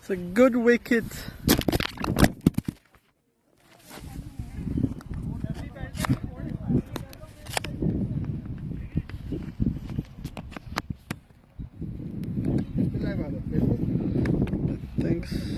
It's a good wicket. Thanks.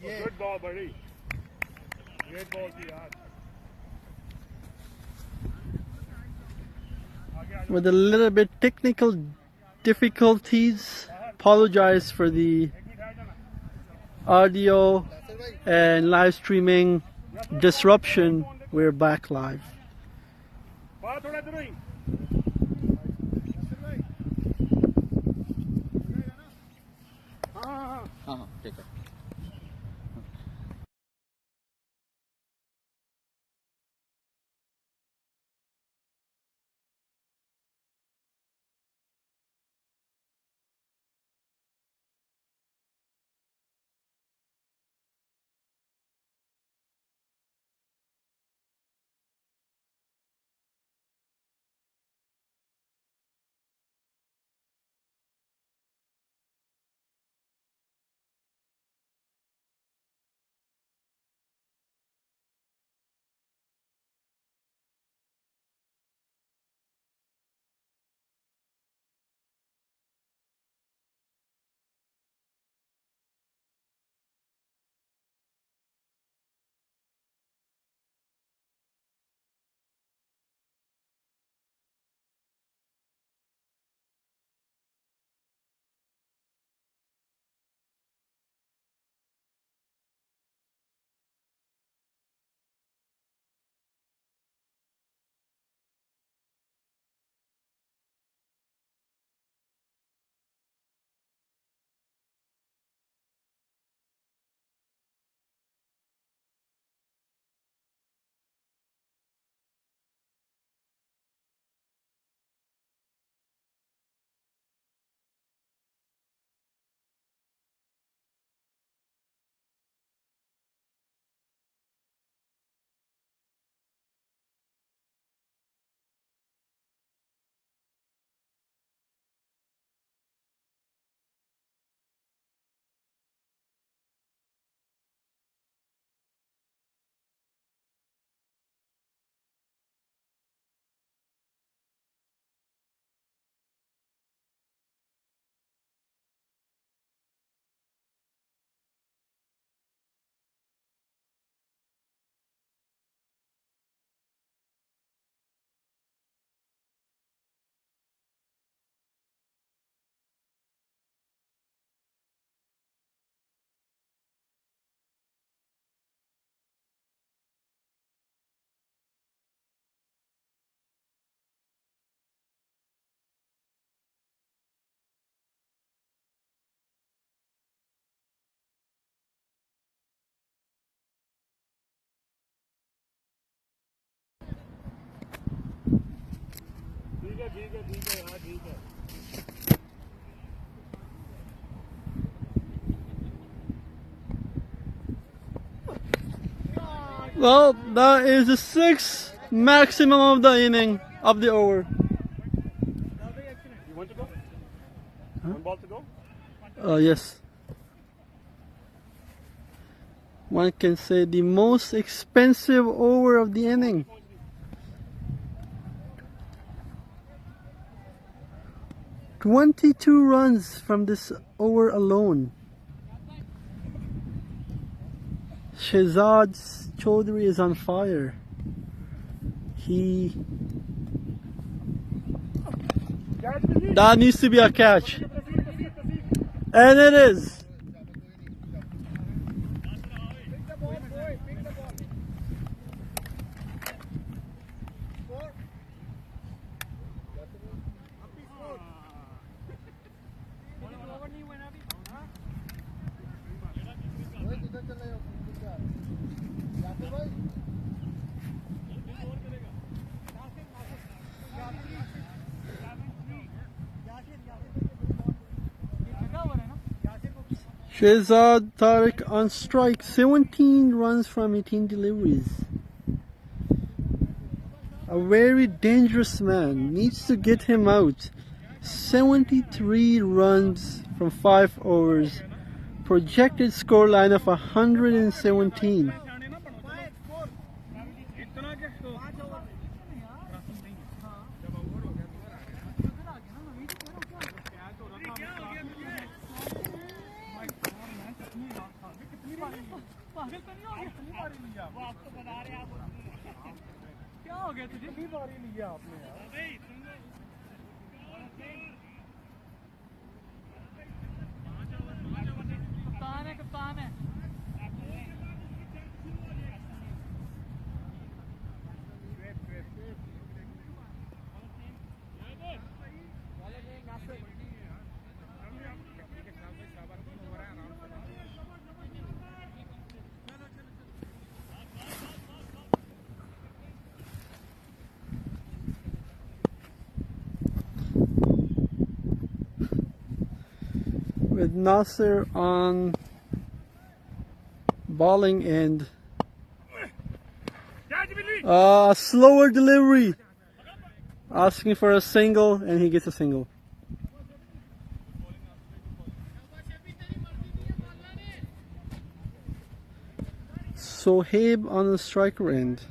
Yeah. Good ball, buddy. Great ball, yaar. With a little bit technical difficulties. Apologize for the audio and live streaming disruption. We're back live. ठीक है। ठीक है हाँ ठीक है Well, that is the sixth maximum of the inning of the over. You want to go? One ball to go? Yes. One can say the most expensive over of the inning. "22 runs from this over alone." Shehzad Chaudhary is on fire. That needs to be a catch. And it is. Shehzad Tariq on strike, 17 runs from 18 deliveries. A very dangerous man, needs to get him out. 73 runs from 5 overs, projected scoreline of 117. क्या हो गया तुझे कितनी बारी लिया आपने यार कप्तान है With Nasser on bowling end. Slower delivery. Asking for a single, and he gets a single. Sohaib on the striker end.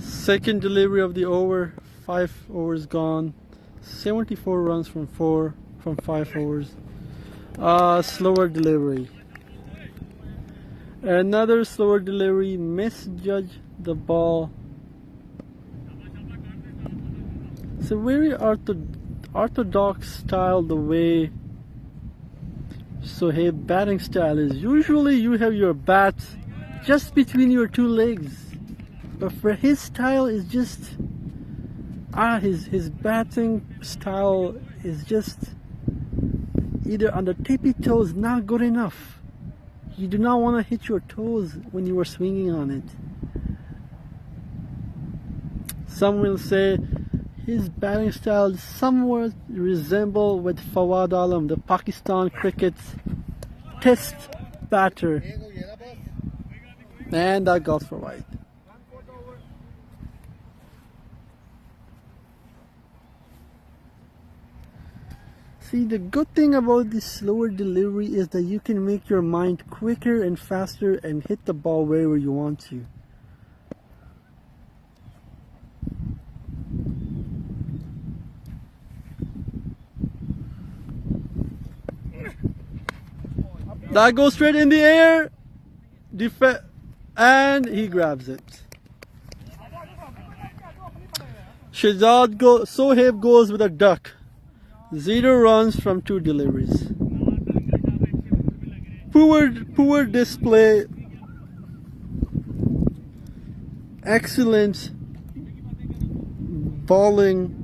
Second delivery of the over, 5 overs gone, 74 runs from 5 overs. Slower delivery. Another slower delivery, misjudged the ball. It's a very orthodox style, the way Sohaib batting style is. Usually you have your bat just between your two legs. But for his style is just his batting style is just either on the tippy toes, not good enough. You do not want to hit your toes when you are swinging on it. Some will say his batting style somewhat resemble with Fawad Alam, the Pakistan cricket test batter. And that goes for wide. See, the good thing about this slower delivery is that you can make your mind quicker and faster and hit the ball wherever you want to. That goes straight in the air. And he grabs it. Sohaib goes with a duck. 0 runs from 2 deliveries. Poor display. Excellent bowling.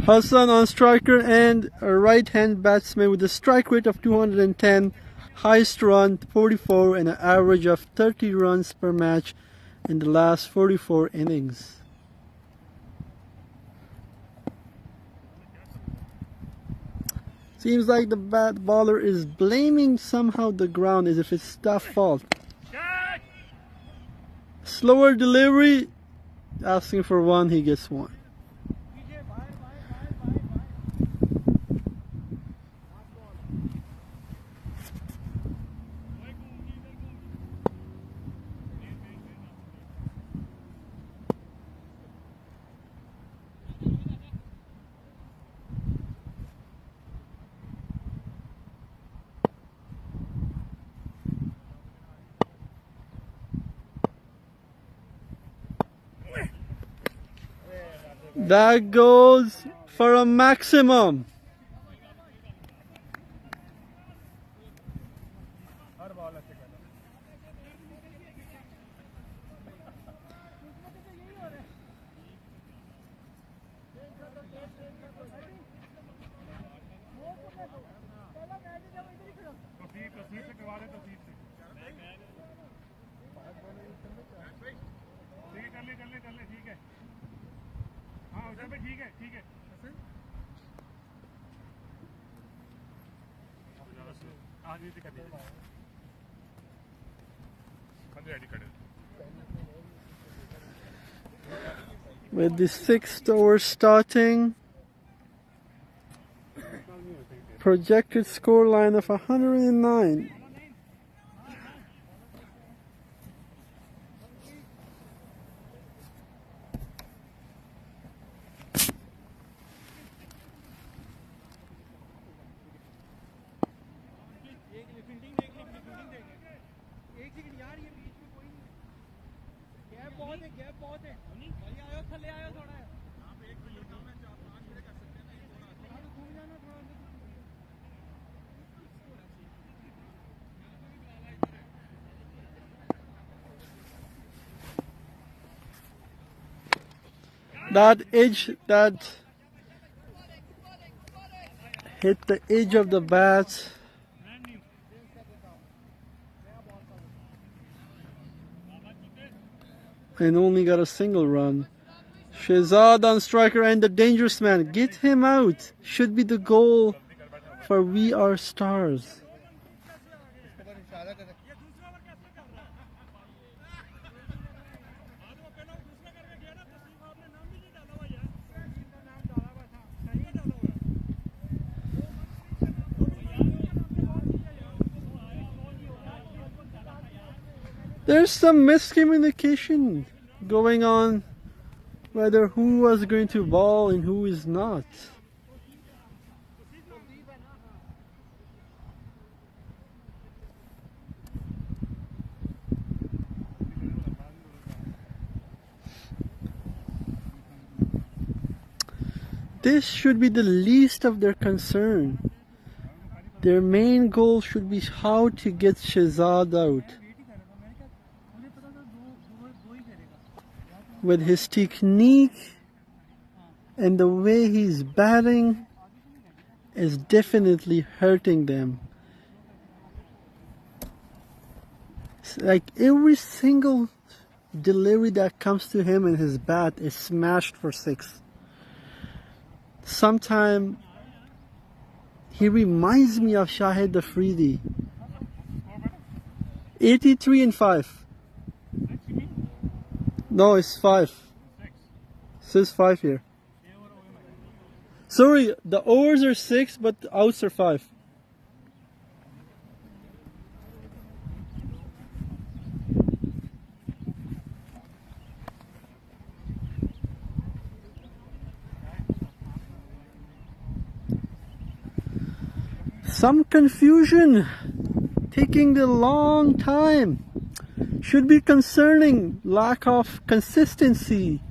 Hassan on striker and a right-hand batsman with a strike rate of 210, highest run 44 and an average of 30 runs per match in the last 44 innings. Seems like the bat bowler is blaming somehow the ground as if it's staff fault. Slower delivery, asking for 1, he gets 1. That goes for a maximum. With the 6th over starting, projected scoreline of 109. That edge that hit the edge of the bat. And only got a single run. Shehzad on striker and the dangerous man. Get him out. Should be the goal for We Are Stars. There's some miscommunication going on whether who was going to bowl and who is not. This should be the least of their concern. Their main goal should be how to get Shehzad out. With his technique and the way he's batting is definitely hurting them. It's like every single delivery that comes to him and his bat is smashed for 6. Sometimes he reminds me of Shahid Afridi. 83 and 5. No, it's 5. It says 5 here. Sorry, the overs are 6, but the outs are 5. Some confusion, taking a long time. Should be concerning, lack of consistency.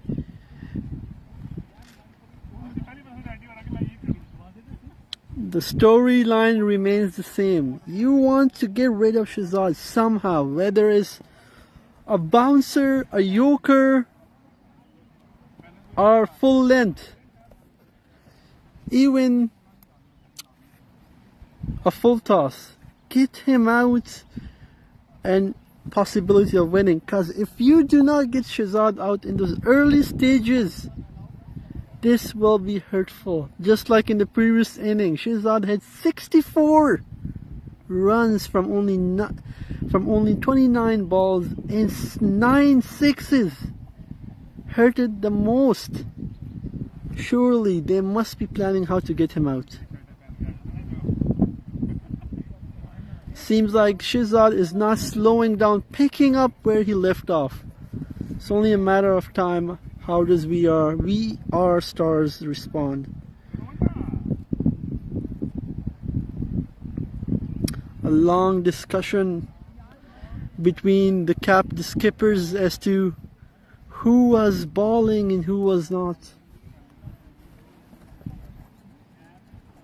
The storyline remains the same. You want to get rid of Shahzad somehow, whether it's a bouncer, a yoker, or full length. Even a full toss. Get him out and possibility of winning. Because if you do not get Shahzad out in those early stages, this will be hurtful. Just like in the previous inning, Shahzad had 64 runs from only 29 balls and 9 sixes. Hurted the most. Surely they must be planning how to get him out. Seems like Shahzad is not slowing down, picking up where he left off. It's only a matter of time. How does we are stars respond? A long discussion between the skippers as to who was balling and who was not.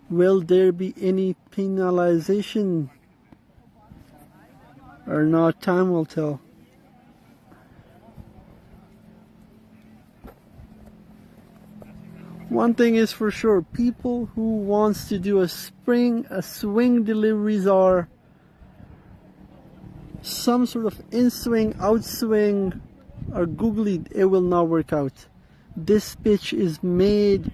Will there be any penalization or not? Time will tell. One thing is for sure, people who wants to do a swing deliveries or some sort of in-swing, out-swing or googly, it will not work out. This pitch is made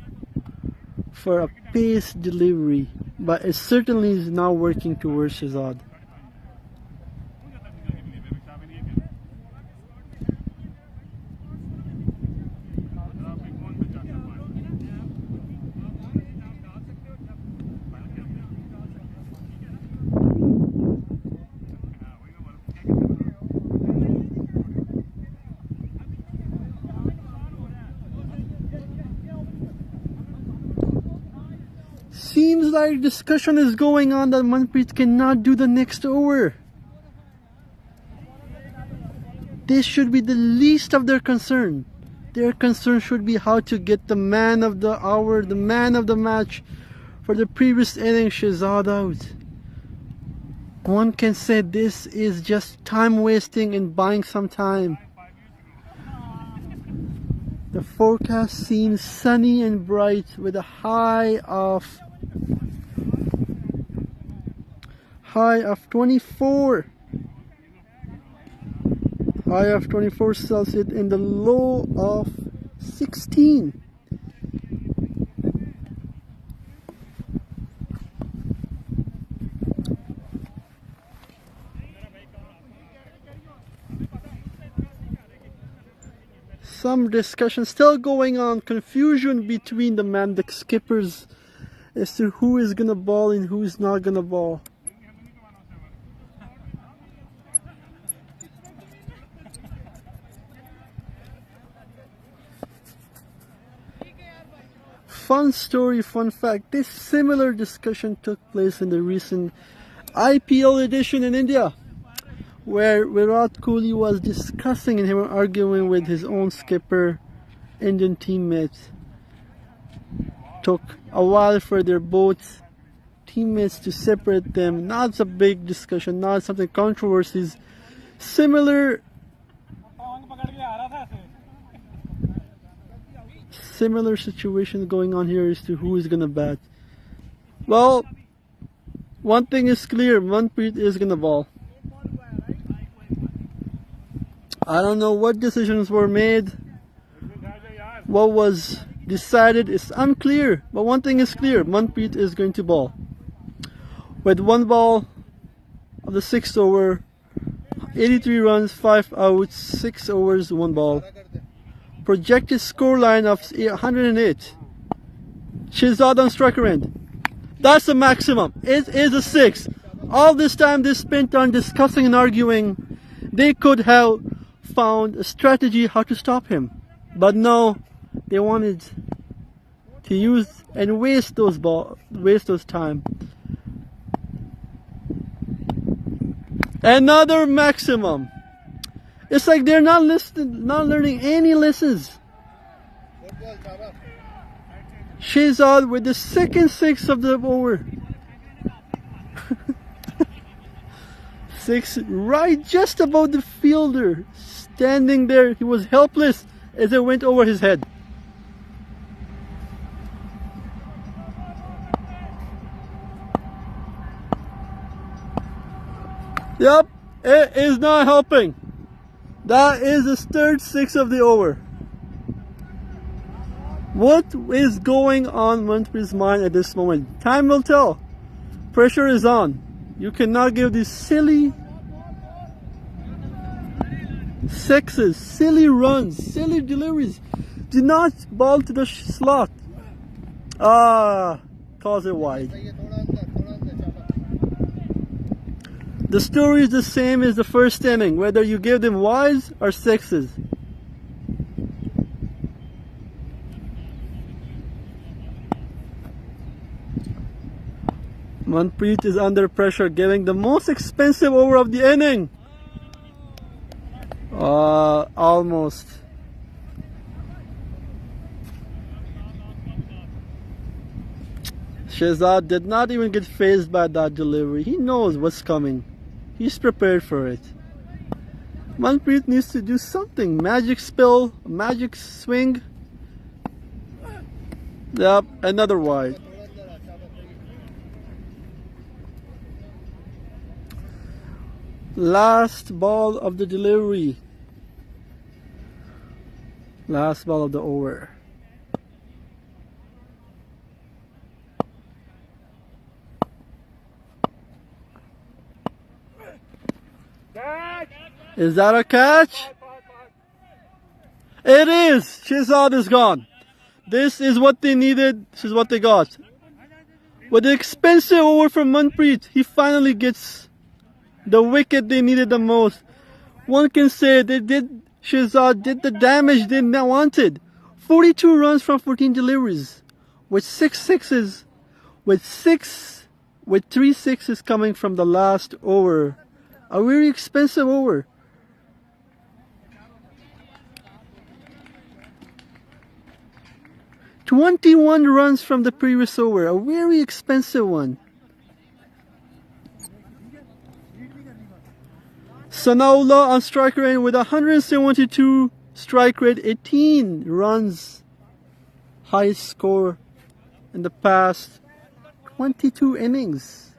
for a pace delivery, but it certainly is not working towards Shahzad. Seems like discussion is going on that Manpreet cannot do the next over. This should be the least of their concern. Their concern should be how to get the man of the hour, the man of the match for the previous inning, Shahzad out. One can say this is just time wasting and buying some time. The forecast seems sunny and bright with a high of 24. High of 24 Celsius and the low of 16. Some discussion still going on, confusion between the skippers as to who is gonna ball and who is not gonna ball. Fun story, fun fact, this similar discussion took place in the recent IPL edition in India, where Virat Kohli was discussing and arguing with his own skipper, Indian teammates. Took a while for their both teammates to separate them. Not a big discussion, not something controversies. Similar situation going on here as to who is gonna bat. Well, one thing is clear, Manpreet is gonna ball. I don't know what decisions were made, what was decided is unclear, but one thing is clear, Manpreet is going to ball. With one ball of the 6th over, 83 runs, 5 outs, 6 overs, 1 ball. Projected scoreline of 108. Shehzad on striker end. That's the maximum. It is a 6. All this time they spent on discussing and arguing. They could have found a strategy how to stop him. But no, they wanted to use and waste those time. Another maximum. It's like they're not learning any lessons. Shehzad with the second 6 of the over. 6 right just above the fielder. Standing there, he was helpless as it went over his head. Yep, it is not helping. That is the third 6 of the over. What is going on Manpreet's mind at this moment? Time will tell. Pressure is on. You cannot give these silly 6s, silly runs, silly deliveries. Do not ball to the slot. Calls it wide. The story is the same as the first inning, whether you give them wides or 6s. Manpreet is under pressure, giving the most expensive over of the inning. Almost. Shehzad did not even get fazed by that delivery. He knows what's coming. He's prepared for it. Manpreet needs to do something. Magic spell, magic swing. Yep, another wide. Last ball of the delivery. Last ball of the over. Is that a catch? It is. Shehzad is gone. This is what they needed. This is what they got. With the expensive over from Manpreet, he finally gets the wicket they needed the most. One can say Shehzad did the damage they wanted. 42 runs from 14 deliveries. With 6 sixes. With 3 sixes coming from the last over. A very expensive over. "21 runs from the previous over, a very expensive one. Sanaullah on strike rate with 172 strike rate, 18 runs, highest score in the past 22 innings.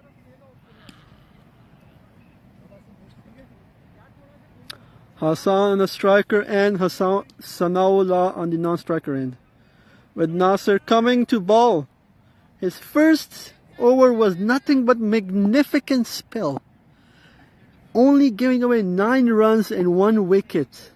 Hassan on the striker end, Sanaullah on the non-striker end. With Nasser coming to ball. His first over was nothing but magnificent spell. Only giving away 9 runs and 1 wicket.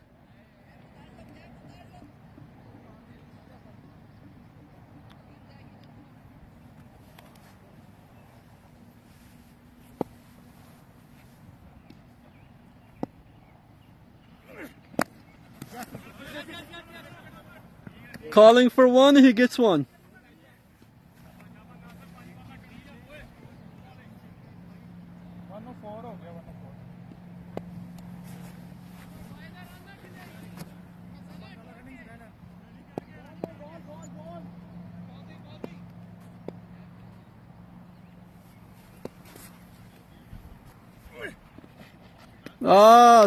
Calling for one, he gets one.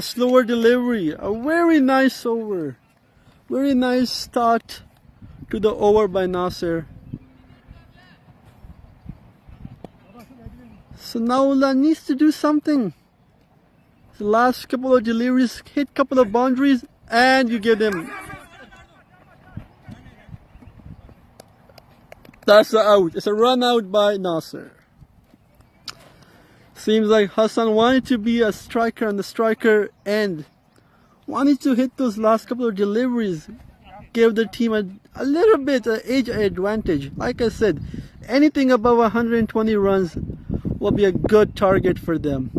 Slower delivery. A very nice over. Very nice start to the over by Nasser. Sanaullah needs to do something. The last couple of deliveries, hit couple of boundaries, and you get him. That's the out. It's a run out by Nasser. Seems like Hassan wanted to be a striker on the striker end. Wanted to hit those last couple of deliveries. Give the team a little bit of age advantage. Like I said, anything above 120 runs will be a good target for them.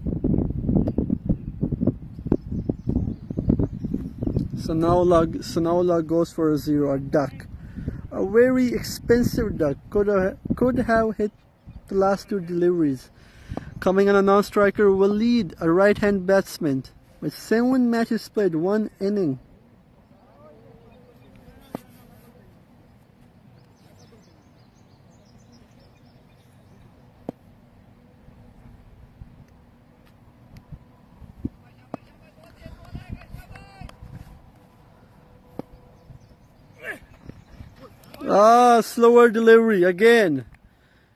Sanaullah goes for a 0, a duck. A very expensive duck. Could have hit the last 2 deliveries. Coming on a non-striker, Waleed, a right-hand batsman, with 7 matches played, 1 inning. Slower delivery again.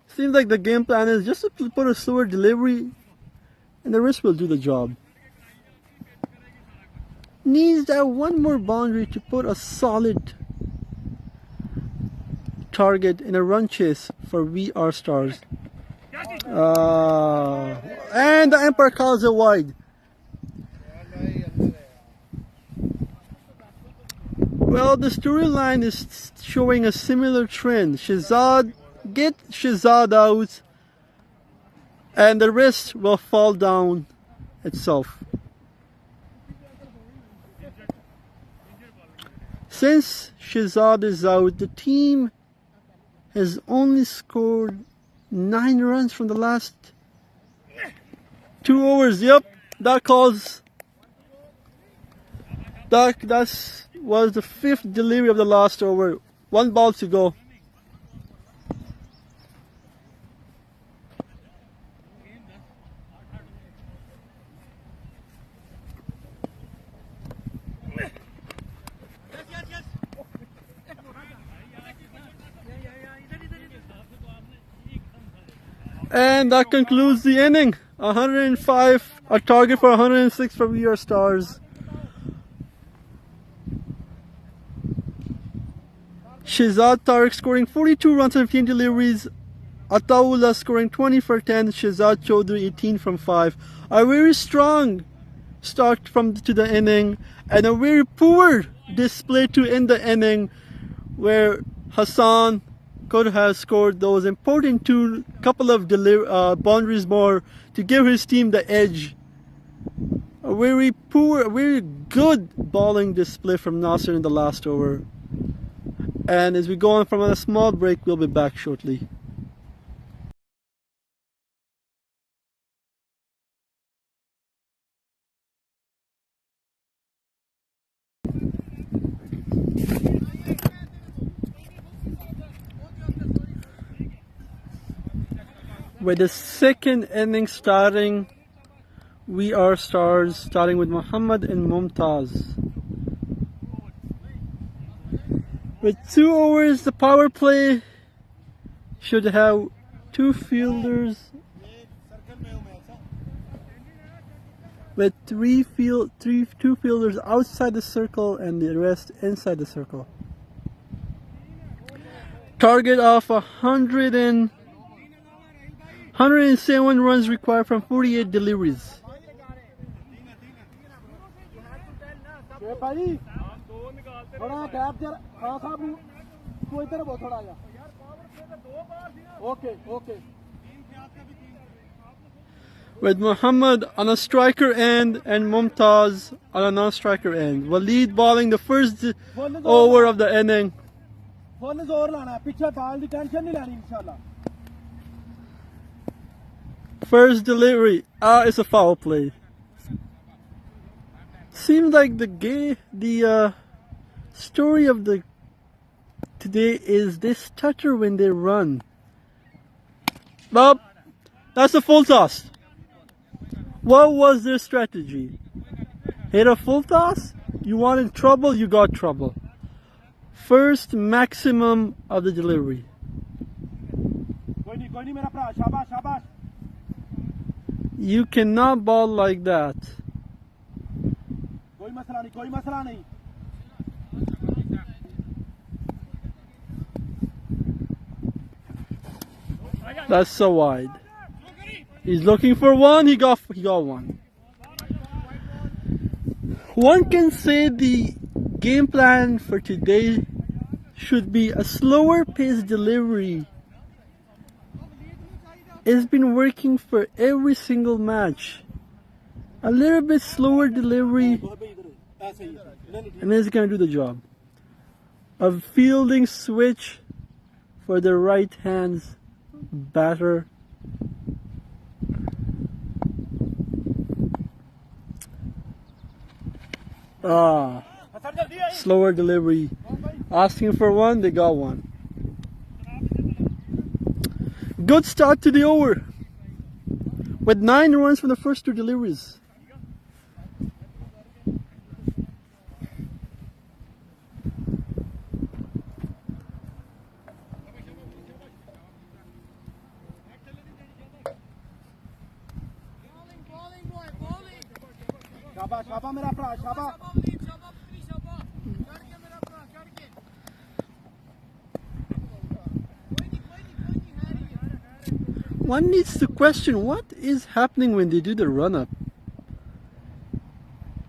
Seems like the game plan is just to put a slower delivery and the rest will do the job. Needs that one more boundary to put a solid target in a run chase for VR Stars. And the umpire calls it wide. Well, the storyline is showing a similar trend. Get Shahzad out and the rest will fall down itself. Since Shahzad is out, the team has only scored 9 runs from the last 2 overs. Yep, that was the 5th delivery of the last over. 1 ball to go. And that concludes the inning. 105, a target for 106 for VR Stars. Shahzad Tariq scoring 42 runs and 15 deliveries. Ataullah scoring 20 for 10. Shahzad Chaudhry 18 from 5. A very strong start to the inning and a very poor display to end the inning where Hassan could have scored those important couple of boundaries more to give his team the edge. A very good bowling display from Nasser in the last over. And as we go on from a small break, we'll be back shortly. With the second inning starting, VR Stars starting with Muhammad and Mumtaz. With 2 overs, the power play should have 2 fielders with 2 fielders outside the circle and the rest inside the circle. Target of 107 runs required from 48 deliveries. With Muhammad on a striker end and Mumtaz on a non-striker end. Waleed bowling the first over of the inning. First delivery. It's a foul play. Seems like the story of today is they stutter when they run. Bob, that's a full toss. What was their strategy? Hit a full toss? You wanted trouble, you got trouble. First maximum of the delivery. You cannot bowl like that. That's so wide. He's looking for one. He got one. One can say the game plan for today should be a slower paced delivery. It's been working for every single match. A little bit slower delivery and it's going to do the job. A fielding switch for the right hands batter. Slower delivery. Asking for one, they got one. Good start to the over with 9 runs from the first 2 deliveries. One needs to question what is happening when they do the run-up.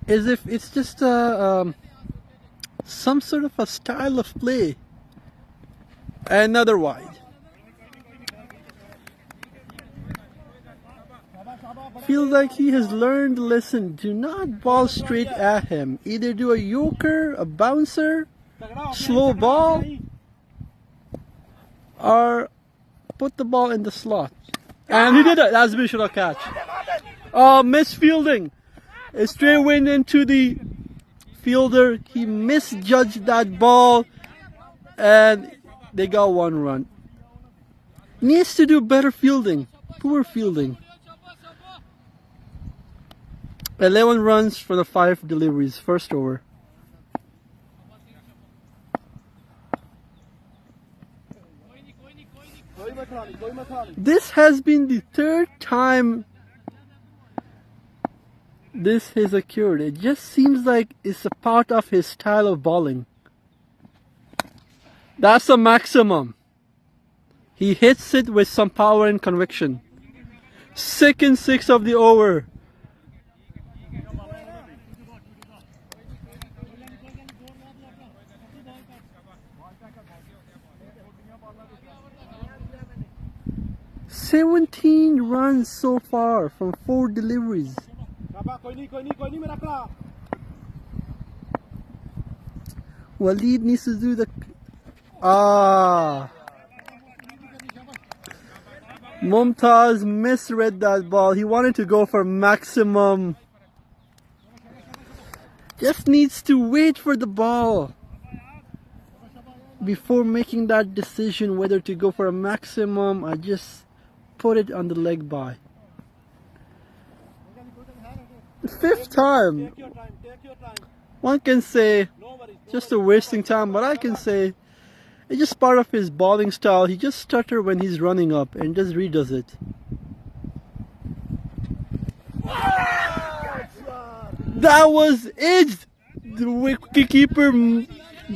As if it's just some sort of a style of play. Another wide. Feels like he has learned the lesson. Do not ball straight at him. Either do a yoker, a bouncer, slow ball, or put the ball in the slot. And he did it. That's a big shot catch. Oh, misfielding. A straight wind into the fielder. He misjudged that ball. And they got 1 run. Needs to do better fielding. Poor fielding. 11 runs for the 5 deliveries. First over. This has been the 3rd time this has occurred. It just seems like it's a part of his style of bowling. That's a maximum. He hits it with some power and conviction. 2nd 6 of the over. "17 runs so far from 4 deliveries." Waleed needs to do the... Mumtaz misread that ball. He wanted to go for maximum. Just needs to wait for the ball before making that decision whether to go for a maximum or just put it on the leg by. The 5th time. One can say just a wasting time, but I can say it's just part of his bowling style. He just stutters when he's running up and just redoes it. That was it. The wicketkeeper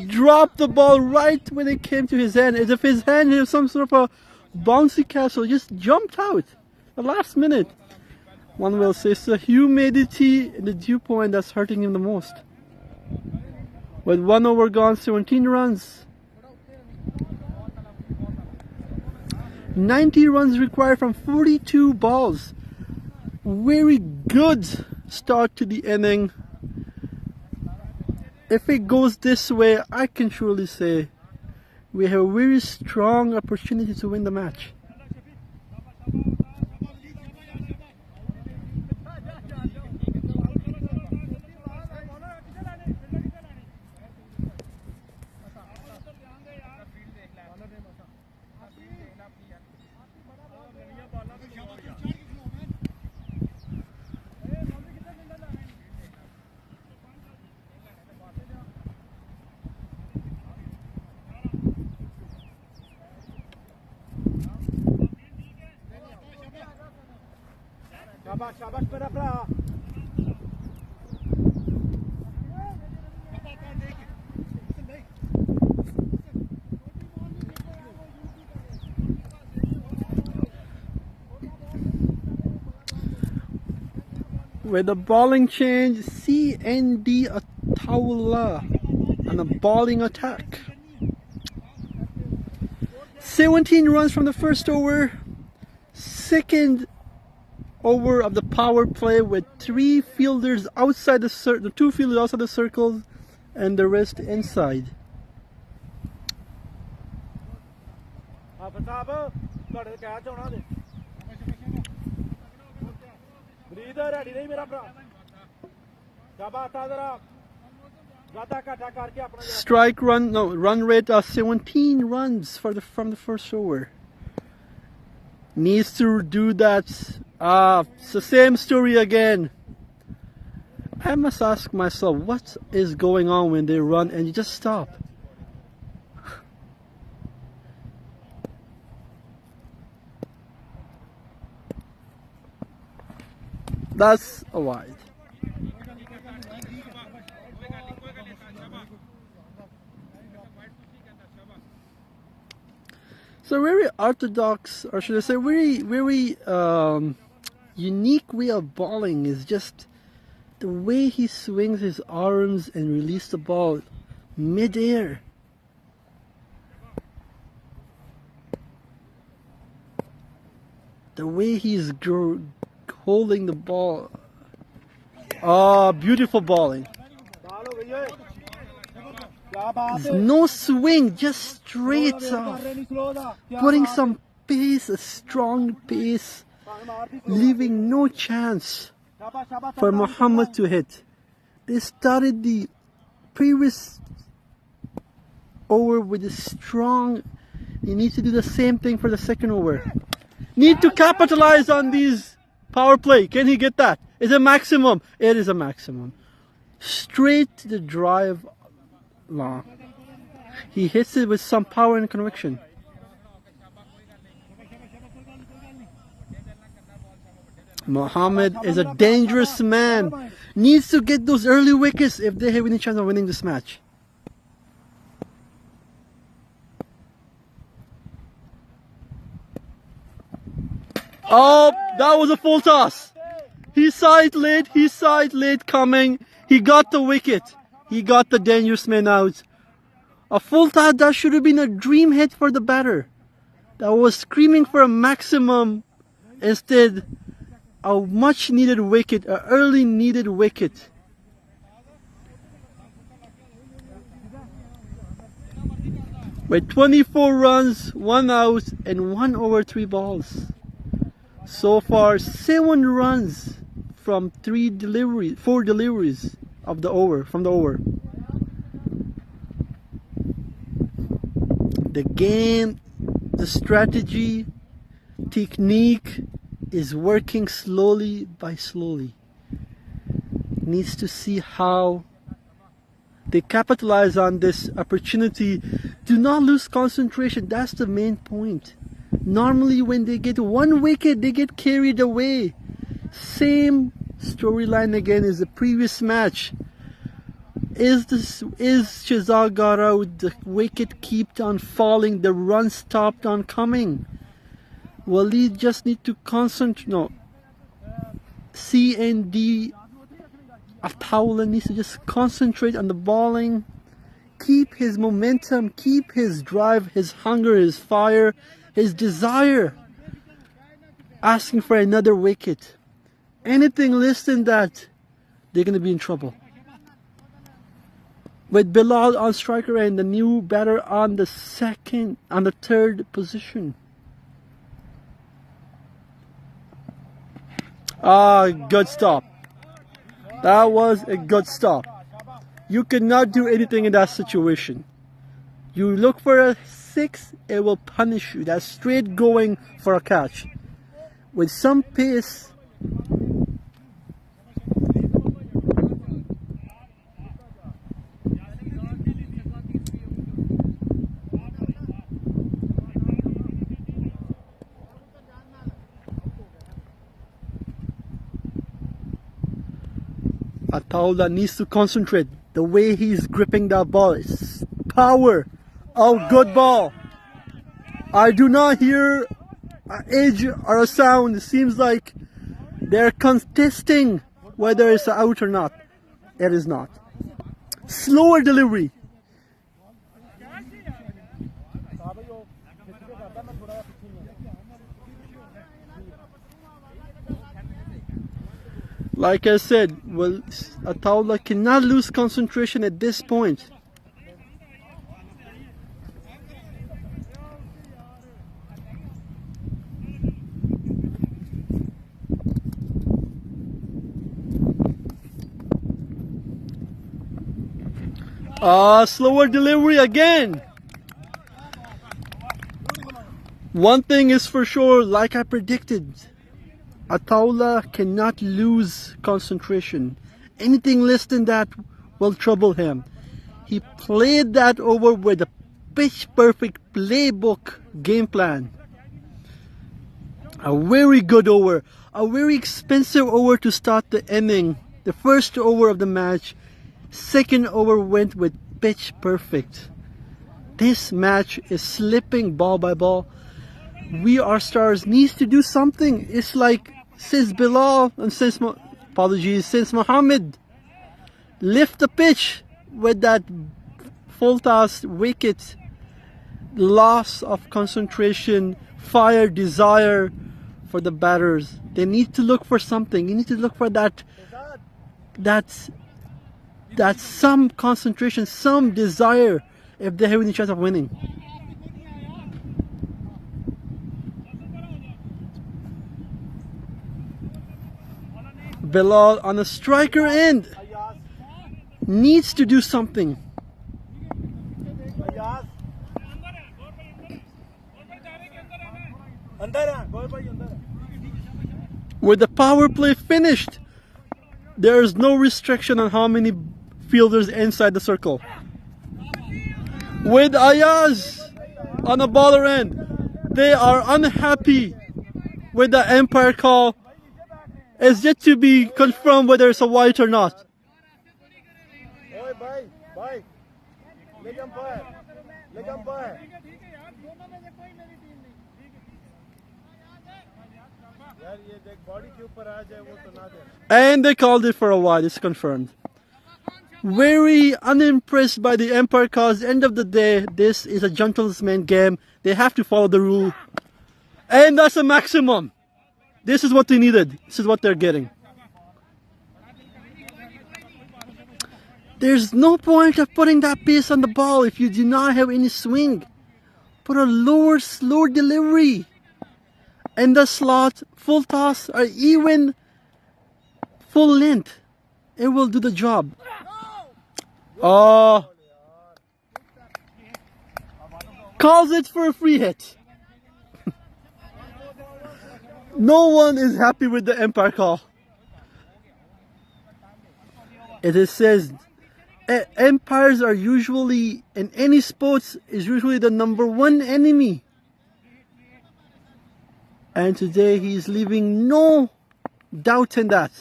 dropped the ball right when it came to his hand, as if his hand was some sort of a bouncy castle. Just jumped out the last minute. One will say it's the humidity and the dew point that's hurting him the most. With 1 over gone, 17 runs. 90 runs required from 42 balls. Very good start to the inning. If it goes this way, I can truly say we have a very strong opportunity to win the match. शाबाश मेरा भरा With the bowling change, CND Ataula on a bowling attack. 17 runs from the first over. Second over of the power play with 3 fielders outside the circle, the 2 fielders outside the circles, and the rest inside. Strike run, no, run rate of 17 runs from the first over. Needs to do that. It's the same story again. I must ask myself, what is going on when they run and you just stop? That's a wide. So very orthodox, or should I say very unique way of bowling is just the way he swings his arms and release the ball mid-air. The way he's holding the ball. Beautiful bowling. No swing, just straight off. Putting some pace, a strong pace, leaving no chance for Muhammad to hit. They started the previous over with a strong. They need to do the same thing for the second over. Need to capitalize on these power play. Can he get that? Is it maximum? It is a maximum. Straight to the drive long. He hits it with some power and conviction. Muhammad is a dangerous man. Needs to get those early wickets if they have any chance of winning this match. Oh, that was a full toss. He saw it late coming. He got the wicket. He got the dangerous man out. A full toss, that should have been a dream hit for the batter. That was screaming for a maximum. Instead, a much needed wicket, an early needed wicket. With 24 runs, 1 out, and 1 over 3 balls. So far, 7 runs from 4 deliveries of the over, from the over. The game, the strategy, technique is working slowly by slowly. Needs to see how they capitalize on this opportunity. Do not lose concentration. That's the main point. Normally when they get 1 wicket, they get carried away. Same storyline again as the previous match. Is Shazal got out, the wicket kept on falling, the run stopped on coming. Waleed just need to concentrate. No, CND Ataula needs to just concentrate on the bowling, keep his momentum, keep his drive, his hunger, his fire, his desire, asking for another wicket. Anything less than that, they're going to be in trouble. With Bilal on striker and the new batter on the third position. Good stop. That was a good stop. You cannot do anything in that situation. You look for a 6, it will punish you. That's straight going for a catch. With some pace. Ataula needs to concentrate. The way he's gripping that ball is power. Oh, good ball. I do not hear an edge or a sound. It seems like they're contesting whether it's out or not. It is not. Slower delivery. Like I said, well, Ataullah cannot lose concentration at this point. Slower delivery again. One thing is for sure, like I predicted, Ataullah cannot lose concentration. Anything less than that will trouble him. He played that over with a pitch perfect playbook game plan. A very good over. A very expensive over to start the inning. The first over of the match. Second over went with pitch perfect. This match is slipping ball by ball. We Are Stars needs to do something. It's like since Bilal and since Muhammad lift the pitch with that full toss wicket, loss of concentration, fire, desire for the batters. They need to look for something. You need to look for that some concentration, some desire if they have any chance of winning. Bilal on a striker end needs to do something. With the power play finished, there is no restriction on how many fielders inside the circle. With Ayaz on a baller end, they are unhappy with the umpire call. It's yet to be confirmed whether it's a white or not. And they called it for a while, it's confirmed. Very unimpressed by the umpire calls. End of the day, this is a gentleman's game. They have to follow the rule. And that's a maximum. This is what they needed. This is what they're getting. There's no point of putting that pace on the ball if you do not have any swing. Put a lower, slower delivery. In the slot, full toss, or even full length. It will do the job. Calls it for a free hit. No one is happy with the umpire call. It says umpires are usually, in any sports, is usually the number one enemy. And today he's leaving no doubt in that.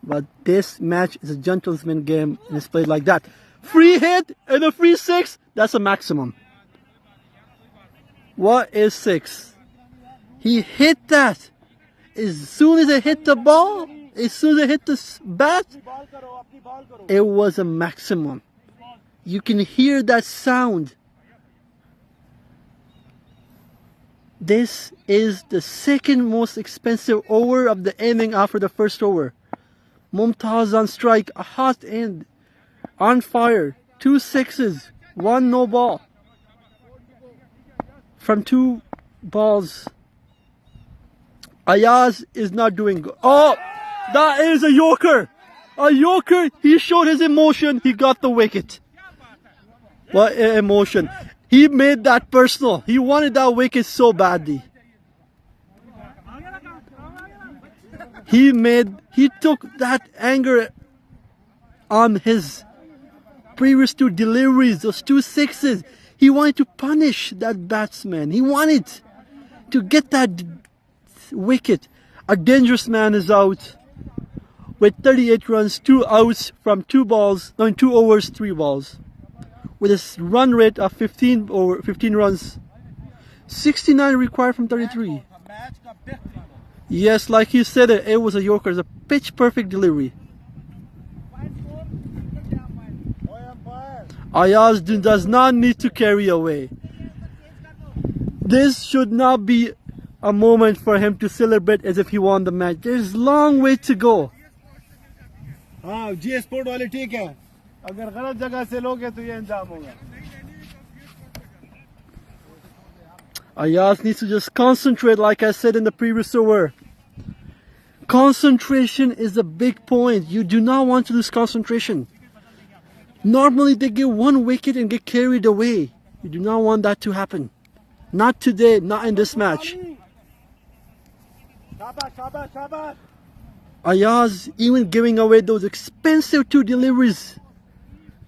But this match is a gentleman's game and it's played like that. Free hit and a free six, that's a maximum. What is six? He hit that. As soon as it hit the ball, as soon as it hit the bat, it was a maximum. You can hear that sound. This is the second most expensive over of the inning after the first over. Mumtaz on strike, a hot end, on fire, 2 sixes, 1 no ball. From 2 balls, Ayaz is not doing good. Oh, that is a Yorker. A Yorker, he showed his emotion, he got the wicket. What emotion. He made that personal. He wanted that wicket so badly. He took that anger on his previous 2 deliveries, those 2 sixes. He wanted to punish that batsman. He wanted to get that wicket. A dangerous man is out with 38 runs, 2 outs from 2 overs, 3 balls. With a run rate of 15 runs, 69 required from 33. Yes, like you said, it was a Yorker. It's a pitch perfect delivery. Ayaz does not need to carry away. This should not be a moment for him to celebrate as if he won the match. There's a long way to go. हाँ जी sport वाले ठीक है अगर गलत जगह से लोगे तो ये अंजाम होगा Ayaz needs to just concentrate, like I said in the previous over. Concentration is a big point. You do not want to lose concentration. Normally they get one wicket and get carried away. You do not want that to happen. Not today, not in this match. Ayaz even giving away those expensive 2 deliveries.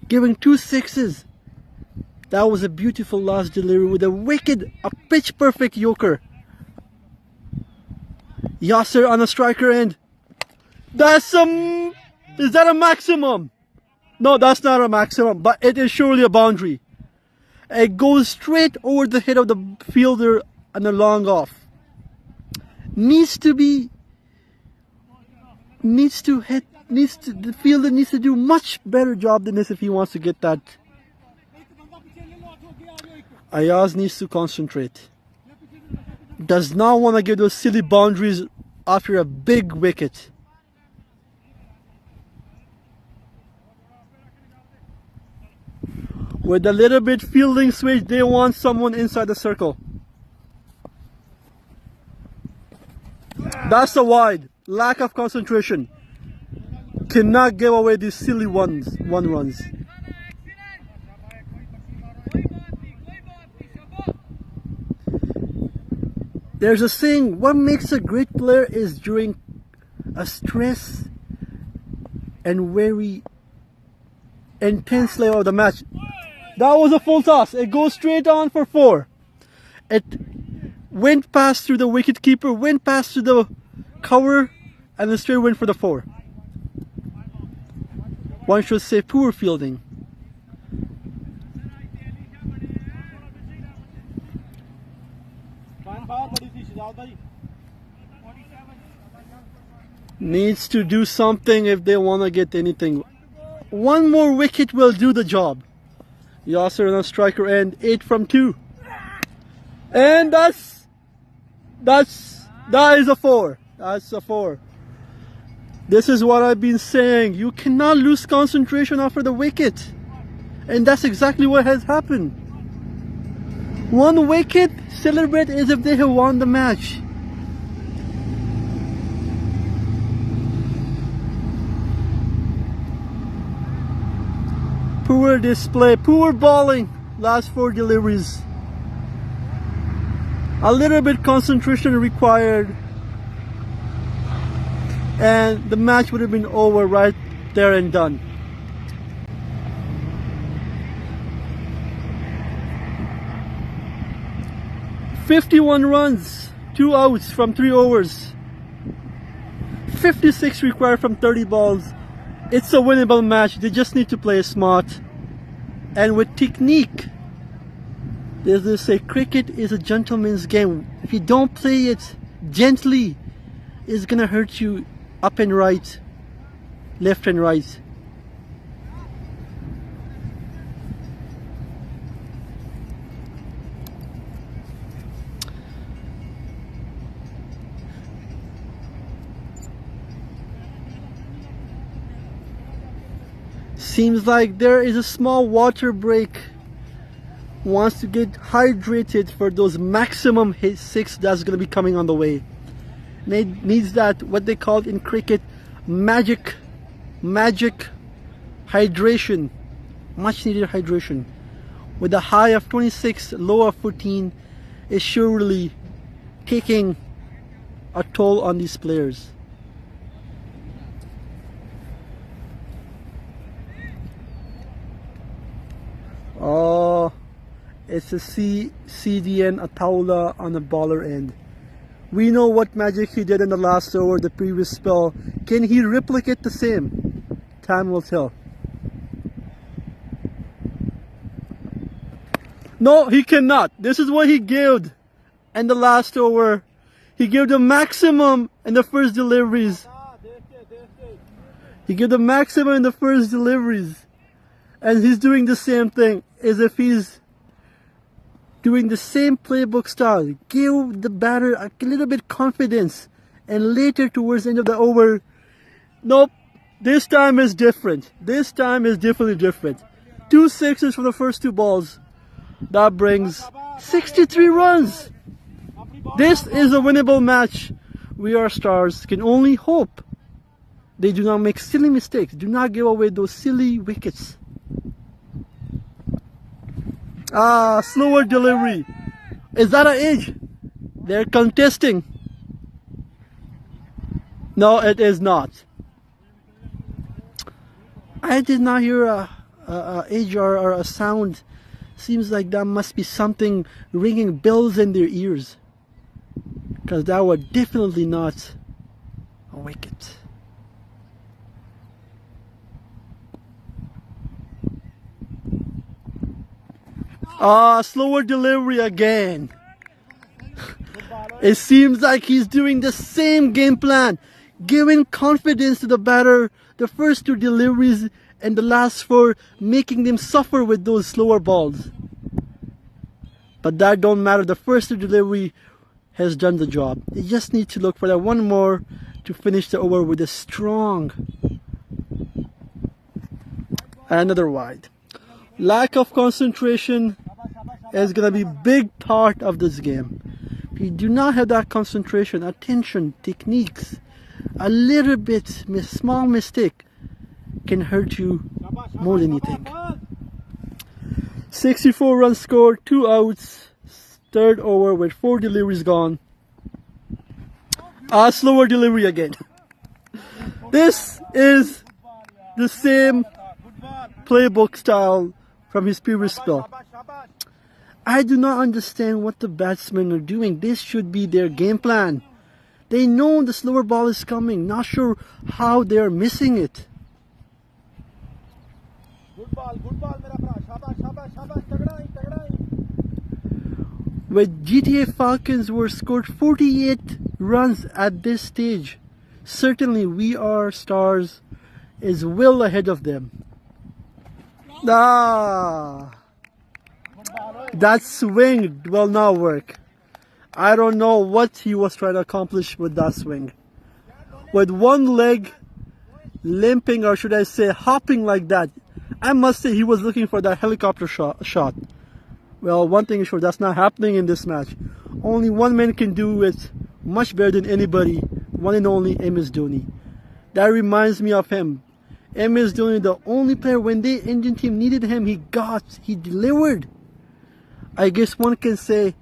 Giving 2 sixes. That was a beautiful last delivery with a wicked, a pitch perfect Yorker. Yasser on a striker end. That's some... Is that a maximum? No, that's not a maximum, but it is surely a boundary. It goes straight over the head of the fielder and a long off. The fielder needs to do much better job than this if he wants to get that. Ayaz needs to concentrate. Does not want to give those silly boundaries after a big wicket. With a little bit fielding switch, they want someone inside the circle. That's a wide. Lack of concentration. Cannot give away these silly one runs. There's a saying, what makes a great player is during a stress and very intense level of the match. That was a full toss. It goes straight on for 4. It went past through the wicket keeper, went past through the cover, and then straight went for the 4. One should say poor fielding. Needs to do something if they want to get anything. One more wicket will do the job. Yasser on a striker end, 8 from 2. And that is a 4. That's a 4. This is what I've been saying. You cannot lose concentration after the wicket. And that's exactly what has happened. One wicket, celebrate as if they have won the match. Poor display, poor bowling, last 4 deliveries. A little bit concentration required. And the match would have been over right there and done. "51 runs, 2 outs from 3 overs. 56 required from 30 balls. It's a winnable match. They just need to play smart and with technique. They say cricket is a gentleman's game. If you don't play it gently, it's gonna hurt you up and right, left and right. Seems like there is a small water break. Wants to get hydrated for those maximum hit 6 that's going to be coming on the way. Needs that, what they call in cricket, magic hydration. Much needed hydration. With a high of 26, low of 14, is surely taking a toll on these players. Oh, it's a CDN Ataula on the bowler end. We know what magic he did in the last over, the previous spell. Can he replicate the same? Time will tell. No, he cannot. This is what he gave in the last over. He gave the maximum in the first deliveries. He gave the maximum in the first deliveries. And he's doing the same thing as if he's doing the same playbook style. Give the batter a little bit confidence. And later towards the end of the over, nope, this time is different. This time is definitely different. 2 sixes from the first 2 balls. That brings 63 runs. This is a winnable match. We Are Stars can only hope they do not make silly mistakes. Do not give away those silly wickets. Slower delivery. Is that an edge? They're contesting. No, it is not. I did not hear a edge or a sound. Seems like that must be something ringing bells in their ears. Because that was definitely not a wicket. Slower delivery again. It seems like he's doing the same game plan. Giving confidence to the batter. The first 2 deliveries and the last 4 making them suffer with those slower balls. But that don't matter. The first 2 delivery has done the job. You just need to look for that one more to finish the over with a strong. Another wide. Lack of concentration is going to be a big part of this game. If you do not have that concentration, attention, techniques, a little bit, small mistake can hurt you more than you think. 64 runs scored, 2 outs, 3rd over with 4 deliveries gone. Slower delivery again. This is the same playbook style from his previous spell. I do not understand what the batsmen are doing. This should be their game plan. They know the slower ball is coming. Not sure how they are missing it. With GTA Falcons were scored 48 runs at this stage. Certainly We Are Stars is well ahead of them. That swing will not work. I don't know what he was trying to accomplish with that swing. With one leg limping, or should I say hopping like that, I must say he was looking for that helicopter shot. Well, one thing is sure, that's not happening in this match. Only one man can do it much better than anybody. One and only MS Dhoni. That reminds me of him. MS Dhoni, the only player when the Indian team needed him, he delivered. I guess one can say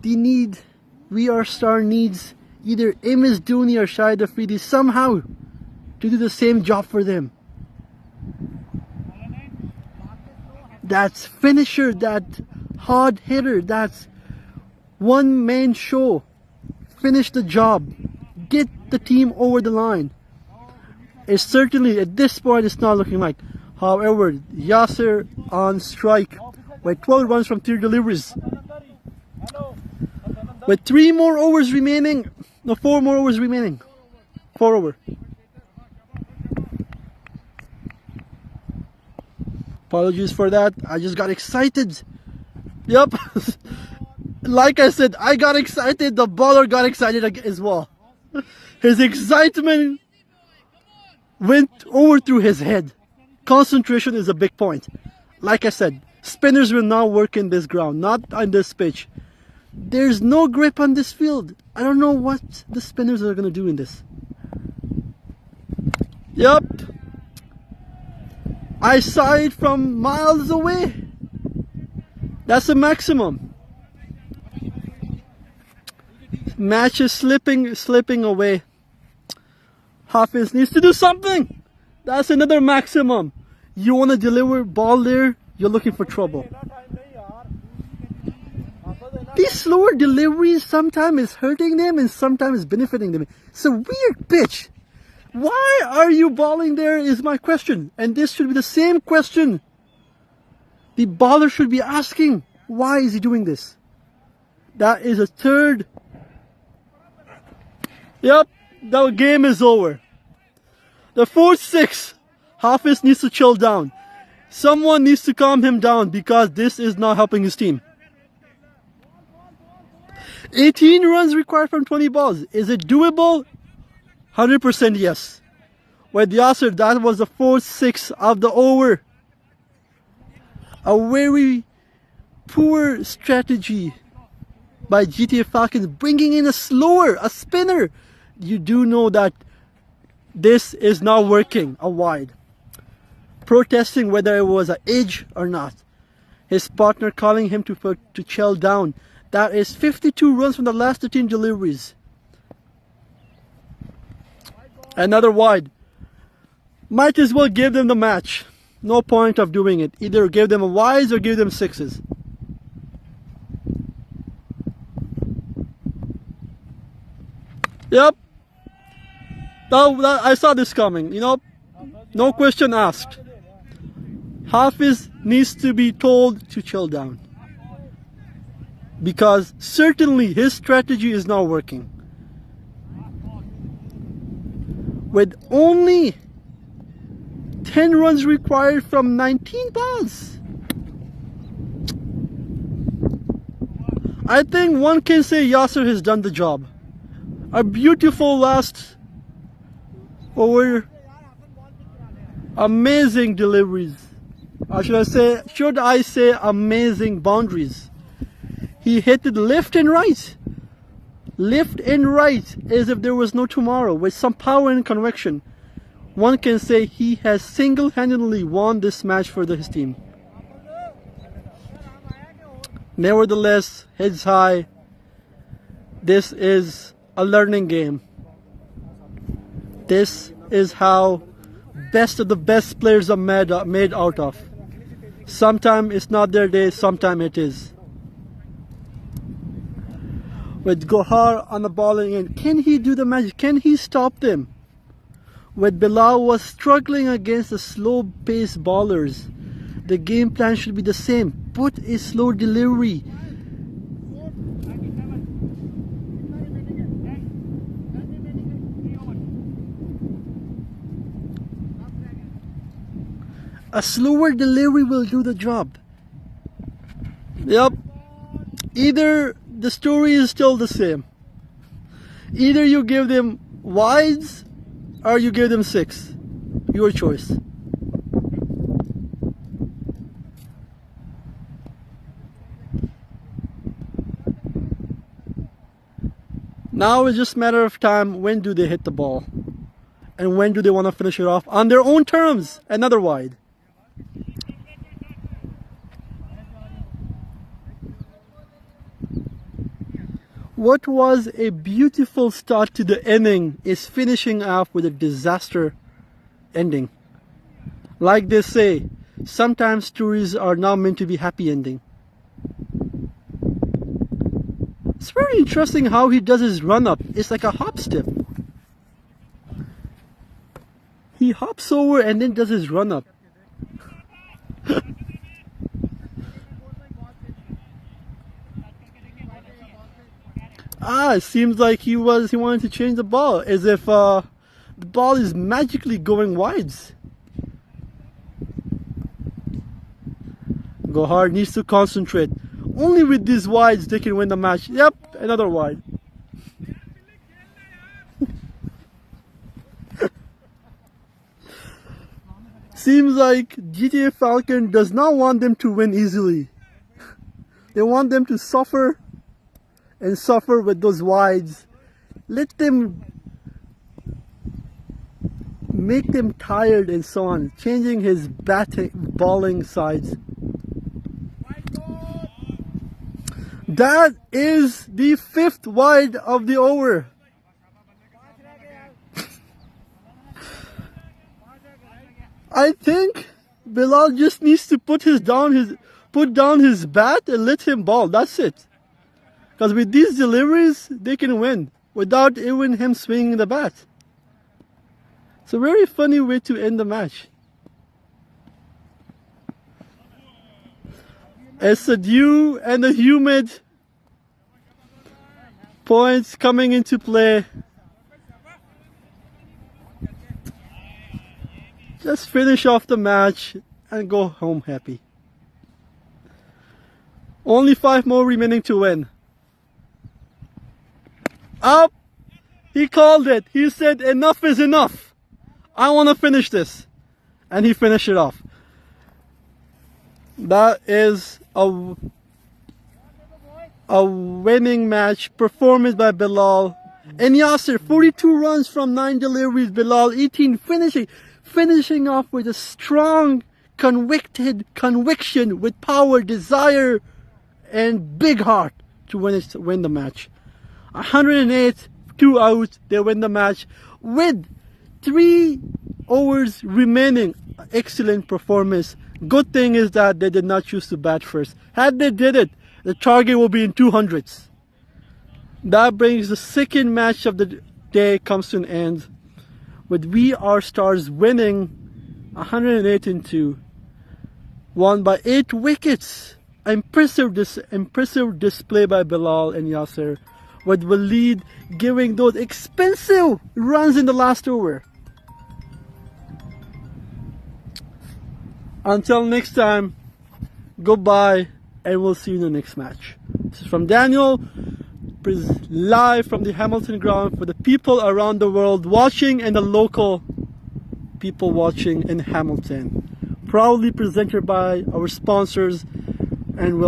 We Are Star needs either MS Dhoni or Shahid Afridi somehow to do the same job for them. That's finisher, that hard hitter, that's one man show. Finish the job. Get the team over the line. It's certainly at this point it's not looking like. However, Yasser on strike with 12 runs from 3 deliveries. With 4 more overs remaining. 4 over. Apologies for that. I just got excited. Yep. Like I said, I got excited. The baller got excited as well. His excitement went over through his head. Concentration is a big point. Like I said, spinners will not work in this ground, not on this pitch. There's no grip on this field. I don't know what the spinners are going to do in this. Yep. I saw it from miles away. That's the maximum. Match is slipping away. Hafiz needs to do something. That's another maximum. You want to deliver ball there, you're looking for trouble. These slower deliveries sometimes is hurting them and sometimes is benefiting them. It's a weird pitch. Why are you balling there is my question. And this should be the same question the baller should be asking. Why is he doing this? That is a third Yep, the game is over. The 4-6. Hafiz needs to chill down. Someone needs to calm him down because this is not helping his team. 18 runs required from 20 balls. Is it doable? 100% yes. With Yasser, that was the 4-6 of the over. A very poor strategy by GTA Falcons, bringing in a spinner. You do know that this is not working, a wide. Protesting whether it was an edge or not. His partner calling him to chill down. That is 52 runs from the last 13 deliveries. Another wide. Might as well give them the match. No point of doing it. Either give them a wides or give them sixes. Yep. I saw this coming, you know. No question asked. Hafiz needs to be told to chill down. Because certainly his strategy is not working. With only 10 runs required from 19 balls. I think one can say Yasser has done the job. A beautiful last over. Amazing deliveries. Or should I say amazing boundaries. He hit it left and right. Left and right as if there was no tomorrow, with some power and conviction. One can say he has single-handedly won this match for his team. Nevertheless, heads high. This is a learning game. This is how best of the best players are made out of. Sometimes it's not their day, sometimes it is. With Gohar on the bowling end, can he do the magic? Can he stop them? With Bilal was struggling against the slow-paced bowlers. The game plan should be the same. Put a slow delivery. A slower delivery will do the job. Yep. Either the story is still the same. Either you give them wides or you give them six. Your choice. Now it's just a matter of time. When do they hit the ball? And when do they want to finish it off on their own terms? Another wide. What was a beautiful start to the inning is finishing off with a disaster ending. Like they say, sometimes stories are not meant to be happy ending. It's very interesting how he does his run up. It's like a hop step. He hops over and then does his run up. It seems like he wanted to change the ball, as if the ball is magically going wides. Gohar needs to concentrate. Only with these wides they can win the match. Yep, another wide. Seems like GTA Falcon does not want them to win easily. They want them to suffer and suffer with those wides. Let them make them tired and so on. Changing his bowling sides. That is the 5th wide of the over. I think Bilal just needs to put down his bat and let him bowl. That's it. Because with these deliveries, they can win without even him swinging the bat. It's a very funny way to end the match. As the dew and the humid points coming into play, Just finish off the match and go home happy. Only 5 more remaining to win. Up! He called it. He said enough is enough. I want to finish this. And he finished it off. That is a winning match performance by Bilal. And Yasser, 42 runs from 9 deliveries. Bilal, 18, finishing off with a strong, conviction with power, desire, and big heart to win the match. 108, 2 outs, they win the match with 3 overs remaining. Excellent performance. Good thing is that they did not choose to bat first. Had they did it, the target will be in 200s. That brings the second match of the day comes to an end with We Are Stars winning 108-2, won by 8 wickets. Impressive display by Bilal and Yasser, with Waleed giving those expensive runs in the last over. Until next time, goodbye, and we'll see you in the next match. This is from Daniel, live from the Hamilton ground for the people around the world watching and the local people watching in Hamilton. Proudly presented by our sponsors, and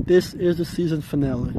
this is the season finale.